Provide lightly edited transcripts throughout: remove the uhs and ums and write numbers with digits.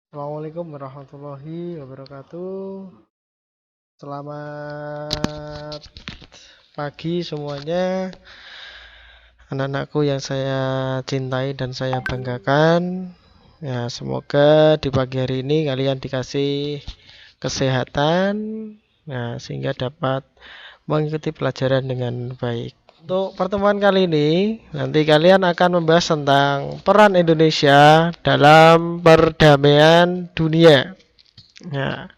Assalamualaikum warahmatullahi wabarakatuh. Selamat pagi semuanya, anak-anakku yang saya cintai dan saya banggakan. Ya, semoga di pagi hari ini kalian dikasih kesehatan, ya, sehingga dapat mengikuti pelajaran dengan baik. Untuk pertemuan kali ini, nanti kalian akan membahas tentang peran Indonesia dalam perdamaian dunia. Ya,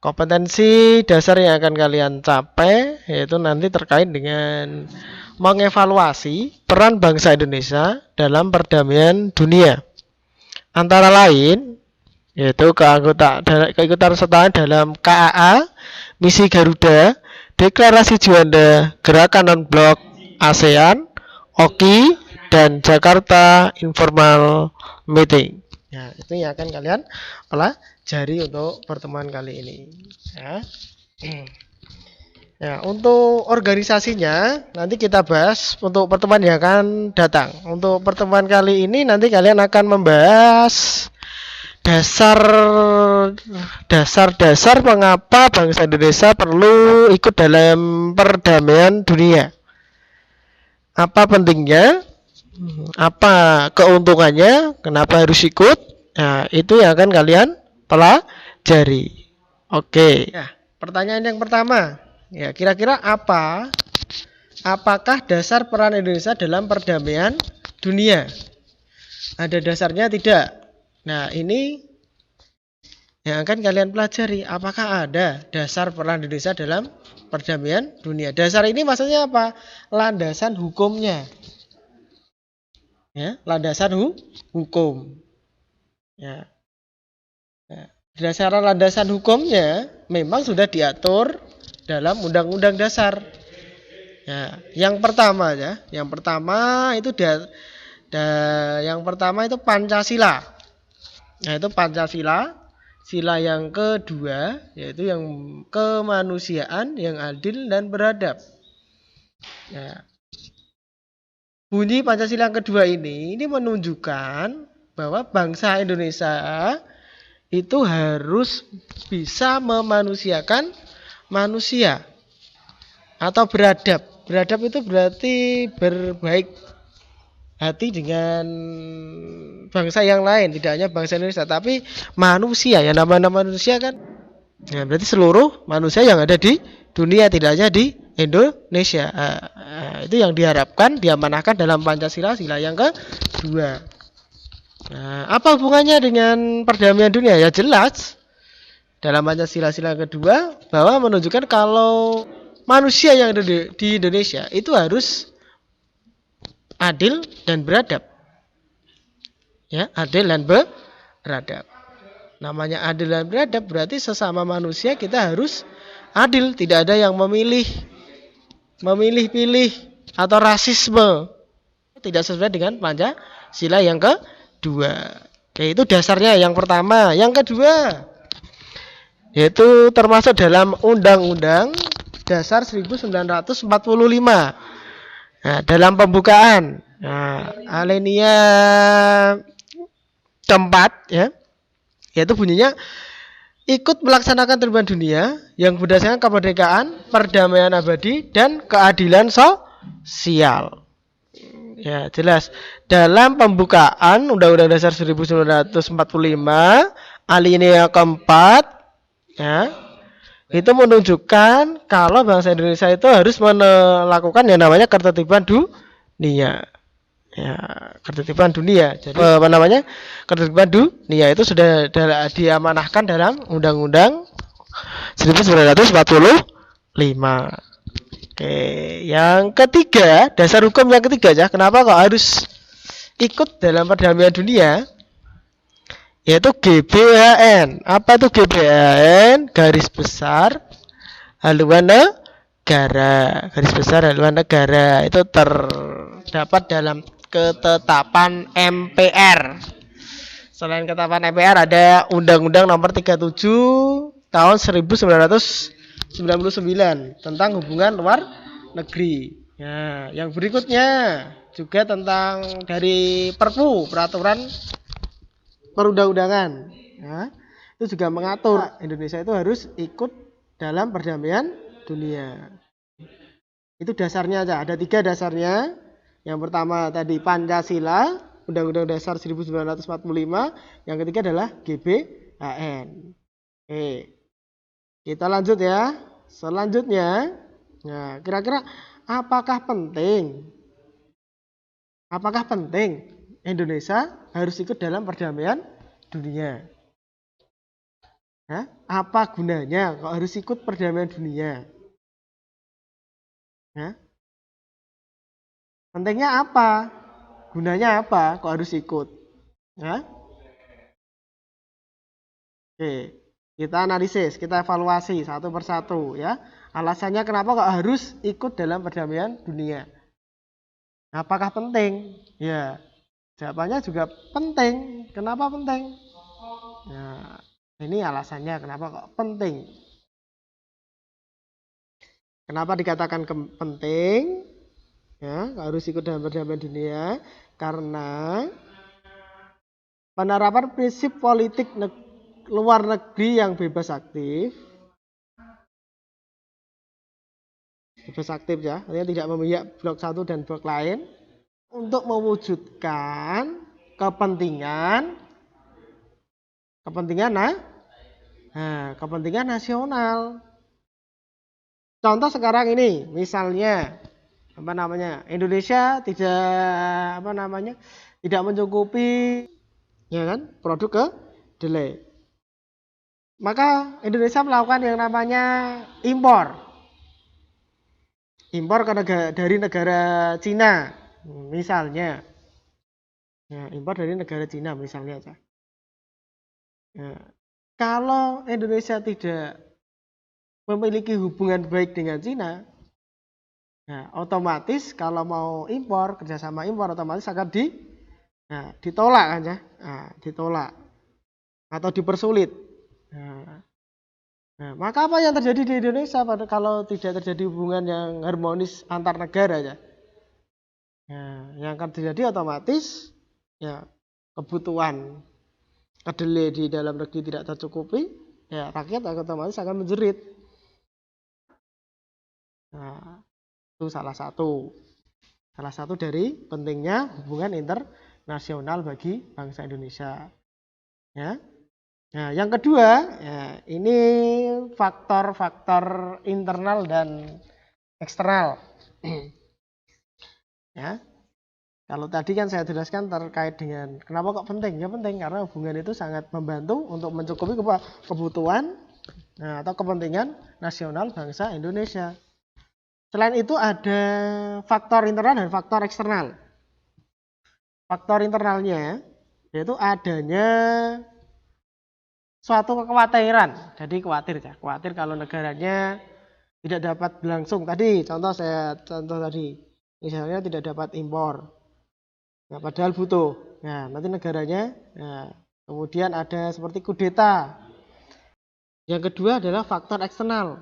kompetensi dasar yang akan kalian capai yaitu nanti terkait dengan mengevaluasi peran bangsa Indonesia dalam perdamaian dunia. Antara lain yaitu keikutsertaan dalam KAA, Misi Garuda, Deklarasi Juanda, Gerakan Non-Blok ASEAN, OKI, dan Jakarta Informal Meeting. Ya, itu yang akan kalian pelajari untuk pertemuan kali ini. Ya. Ya, untuk organisasinya nanti kita bahas untuk pertemuan yang akan datang. Untuk pertemuan kali ini nanti kalian akan membahas dasar mengapa bangsa Indonesia perlu ikut dalam perdamaian dunia. Apa pentingnya? Apa keuntungannya? Kenapa harus ikut? Nah, itu yang akan kalian pelajari. Oke. Ya, pertanyaan yang pertama. Ya, kira-kira apakah dasar peran Indonesia dalam perdamaian dunia? Ada dasarnya tidak? Nah, ini yang akan kalian pelajari. Apakah ada dasar peran Indonesia dalam perdamaian dunia? Dasar ini maksudnya apa? Landasan hukumnya. Ya, landasan hukum. Ya. Berdasarkan landasan hukumnya memang sudah diatur dalam Undang-Undang Dasar. Ya, yang pertama itu Pancasila. Nah, itu Pancasila. Sila yang kedua yaitu yang kemanusiaan yang adil dan beradab. Ya. Bunyi Pancasila yang kedua ini menunjukkan bahwa bangsa Indonesia itu harus bisa memanusiakan manusia atau beradab. Beradab itu berarti berbaik hati dengan bangsa yang lain, tidak hanya bangsa Indonesia tapi manusia. Ya, nama manusia kan ya, berarti seluruh manusia yang ada di dunia, tidak hanya di Indonesia. Itu yang diharapkan diamanahkan dalam Pancasila sila yang kedua. Nah, apa hubungannya dengan perdamaian dunia? Ya jelas dalam Pancasila sila kedua bahwa menunjukkan kalau manusia yang ada di Indonesia itu harus adil dan beradab. Ya, adil dan beradab. Namanya adil dan beradab berarti sesama manusia kita harus adil, tidak ada yang memilih-pilih atau rasisme. Tidak sesuai dengan Pancasila yang kedua. Yaitu dasarnya yang pertama. Yang kedua yaitu termasuk dalam Undang-Undang Dasar 1945. Nah, dalam pembukaan, alinea keempat, ya, yaitu bunyinya ikut melaksanakan tertiban dunia yang berdasarkan kemerdekaan, perdamaian abadi, dan keadilan sosial. Ya, jelas. Dalam pembukaan Undang-Undang Dasar 1945, alinea keempat, ya, itu menunjukkan kalau bangsa Indonesia itu harus melakukan yang namanya ketertiban dunia. Ya, ketertiban dunia. Jadi ketertiban dunia itu sudah diamanahkan dalam Undang-Undang 1945. Oke, yang ketiga, dasar hukum yang ketiga ya. Kenapa kok harus ikut dalam perdamaian dunia? Yaitu GBHN. Apa itu GBHN? Garis besar haluan negara. Garis besar haluan negara itu terdapat dalam ketetapan MPR. Selain ketetapan MPR ada Undang-Undang Nomor 37 tahun 1999 tentang hubungan luar negeri. Ya, yang berikutnya juga tentang dari Perpu, peraturan perundang-undangan. Nah, itu juga mengatur Indonesia itu harus ikut dalam perdamaian dunia. Itu dasarnya aja. Ada 3 dasarnya. Yang pertama tadi Pancasila, Undang-Undang Dasar 1945. Yang ketiga adalah GBHN. Oke. Kita lanjut ya. Selanjutnya, nah, kira-kira apakah penting Indonesia harus ikut dalam perdamaian dunia? Hah? Apa gunanya kok harus ikut perdamaian dunia? Hah? Pentingnya apa? Gunanya apa kok harus ikut? Hah? Oke, kita analisis, kita evaluasi satu persatu ya. Alasannya kenapa kok harus ikut dalam perdamaian dunia? Apakah penting? Ya, jawabannya juga penting. Kenapa penting? Nah, ini alasannya kenapa kok penting. Kenapa dikatakan penting? Ya, harus ikut dalam perdamaian dunia karena penerapan prinsip politik luar negeri yang bebas aktif ya, artinya tidak memihak blok satu dan blok lain untuk mewujudkan kepentingan nasional. Contoh sekarang ini, misalnya Indonesia tidak mencukupi ya kan produk kedelai. Maka Indonesia melakukan yang namanya impor dari negara Cina misalnya. Ya, impor dari negara Cina misalnya aja. Ya, kalau Indonesia tidak memiliki hubungan baik dengan Cina, nah, otomatis kalau mau impor, kerjasama impor otomatis akan ditolak kan ya, ditolak atau dipersulit. Nah, maka apa yang terjadi di Indonesia kalau tidak terjadi hubungan yang harmonis antar negara ya? Nah, yang akan terjadi otomatis ya kebutuhan kedelai di dalam negeri tidak tercukupi, ya rakyat otomatis akan menjerit. Nah, itu salah satu dari pentingnya hubungan internasional bagi bangsa Indonesia. Ya. Nah, yang kedua, ya, ini faktor-faktor internal dan eksternal. Ya. Kalau tadi kan saya jelaskan terkait dengan kenapa kok penting? Ya penting karena hubungan itu sangat membantu untuk mencukupi kebutuhan atau kepentingan nasional bangsa Indonesia. Selain itu ada faktor internal dan faktor eksternal. Faktor internalnya yaitu adanya suatu kekhawatiran. Jadi khawatir kalau negaranya tidak dapat berlangsung. Contoh tadi, misalnya tidak dapat impor. Nah, padahal butuh. Nah, nanti negaranya, kemudian ada seperti kudeta. Yang kedua adalah faktor eksternal,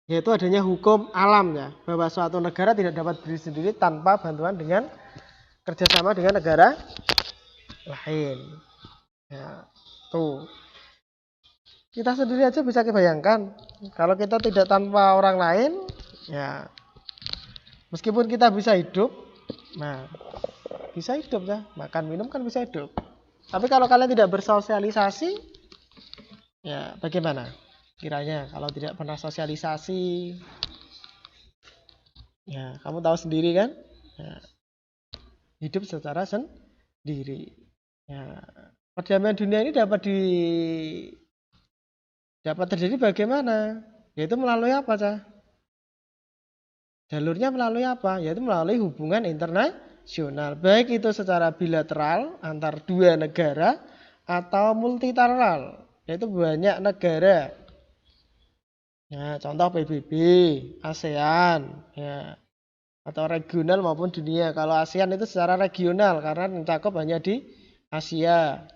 yaitu adanya hukum alam ya, bahwa suatu negara tidak dapat berdiri sendiri tanpa bantuan dengan kerjasama dengan negara lain. Ya, tuh. Kita sendiri aja bisa bayangkan, kalau kita tidak tanpa orang lain, ya meskipun kita bisa hidup, bisa hidup ya, makan minum kan bisa hidup. Tapi kalau kalian tidak bersosialisasi, ya bagaimana? Kiranya kalau tidak pernah sosialisasi, ya kamu tahu sendiri kan, ya, hidup secara sendiri. Ya, perdamaian dunia ini dapat terjadi bagaimana? Yaitu melalui apa, Cah? Jalurnya melalui apa? Yaitu melalui hubungan internasional, baik itu secara bilateral antar dua negara atau multilateral, yaitu banyak negara. Ya, contoh PBB, ASEAN, ya, atau regional maupun dunia. Kalau ASEAN itu secara regional karena mencakup hanya di Asia.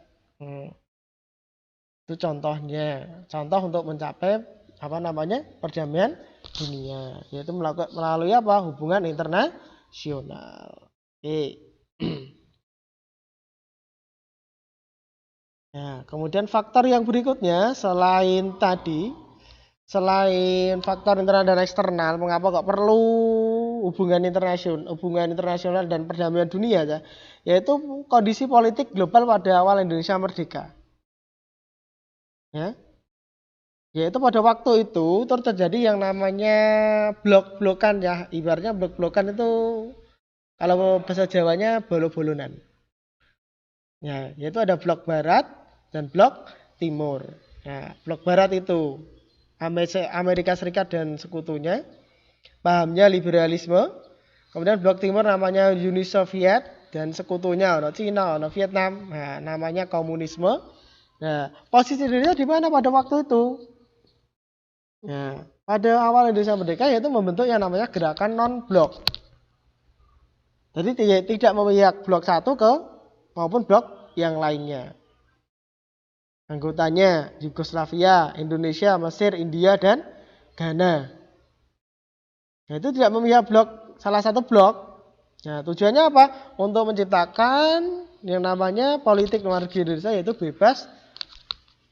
Itu contohnya. Contoh untuk mencapai perdamaian dunia, yaitu melalui apa? Hubungan internasional. Oke. Nah, kemudian faktor yang berikutnya selain faktor internal dan eksternal, mengapa kok perlu hubungan internasional dan perdamaian dunia ya? Yaitu kondisi politik global pada awal Indonesia merdeka. Ya. Yaitu pada waktu itu terjadi yang namanya blok-blokan ya. Ibaratnya blok-blokan itu kalau bahasa Jawanya bolo-bolonan. Ya, yaitu ada blok barat dan blok timur. Nah, blok barat itu Amerika Serikat dan sekutunya, pahamnya liberalisme. Kemudian blok timur namanya Uni Soviet dan sekutunya ono Cina, ono Vietnam. Nah, namanya komunisme. Nah, posisi Indonesia di mana pada waktu itu? Nah, pada awal Indonesia merdeka yaitu membentuk yang namanya gerakan non-blok. Jadi tidak memihak blok satu ke maupun blok yang lainnya. Anggotanya Yugoslavia, Indonesia, Mesir, India, dan Ghana. Nah, itu tidak memihak blok salah satu blok. Nah, tujuannya apa? Untuk menciptakan yang namanya politik luar negeri Indonesia yaitu bebas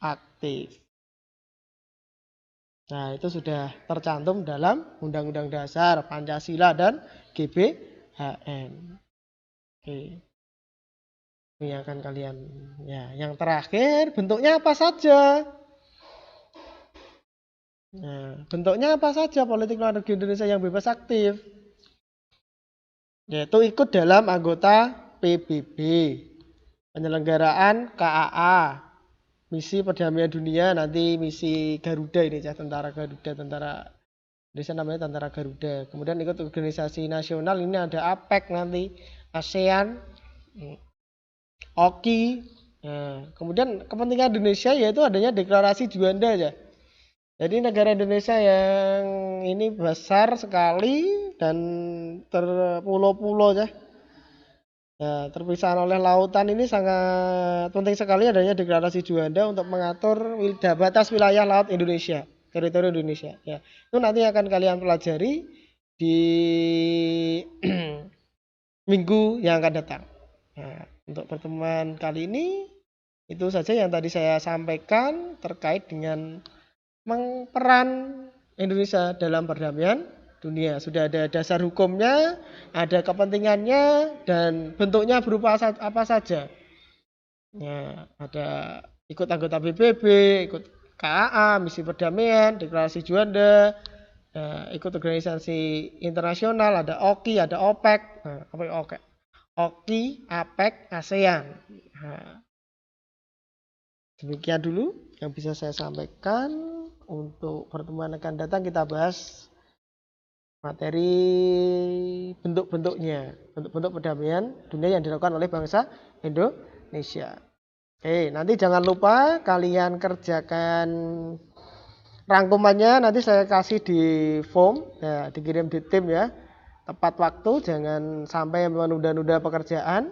aktif. Nah, itu sudah tercantum dalam Undang-Undang Dasar, Pancasila, dan GBHN. Oke. Ini akan kalian. Ya, yang terakhir, bentuknya apa saja? Nah, bentuknya apa saja politik luar negeri Indonesia yang bebas aktif? Yaitu ikut dalam anggota PBB, penyelenggaraan KAA, misi perdamaian dunia, nanti misi Garuda ini ya, tentara Garuda, tentara Indonesia namanya tentara Garuda. Kemudian ikut organisasi nasional, ini ada APEC nanti, ASEAN, OKI. Nah, kemudian kepentingan Indonesia yaitu adanya deklarasi Juanda ya. Jadi negara Indonesia yang ini besar sekali dan terpulau-pulau ya. Nah, terpisah oleh lautan ini sangat penting sekali adanya deklarasi Juanda untuk mengatur batas wilayah laut Indonesia, teritori Indonesia. Ya, itu nanti akan kalian pelajari di minggu yang akan datang. Nah, untuk pertemuan kali ini itu saja yang tadi saya sampaikan terkait dengan peran Indonesia dalam perdamaian dunia. Sudah ada dasar hukumnya, ada kepentingannya, dan bentuknya berupa apa saja. Ya, ada ikut anggota PBB, ikut KAA, misi perdamaian, deklarasi Juanda, ikut organisasi internasional, ada OKI, ada OPEC. Nah, apa OKI? OKI, APEC, ASEAN. Nah, demikian dulu yang bisa saya sampaikan. Untuk pertemuan akan datang kita bahas materi bentuk-bentuknya, bentuk-bentuk perdamaian dunia yang dilakukan oleh bangsa Indonesia. Oke, nanti jangan lupa kalian kerjakan rangkumannya, nanti saya kasih di form, ya, dikirim di tim ya. Tepat waktu, jangan sampai menunda-nunda pekerjaan.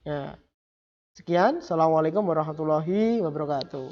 Ya. Sekian, assalamualaikum warahmatullahi wabarakatuh.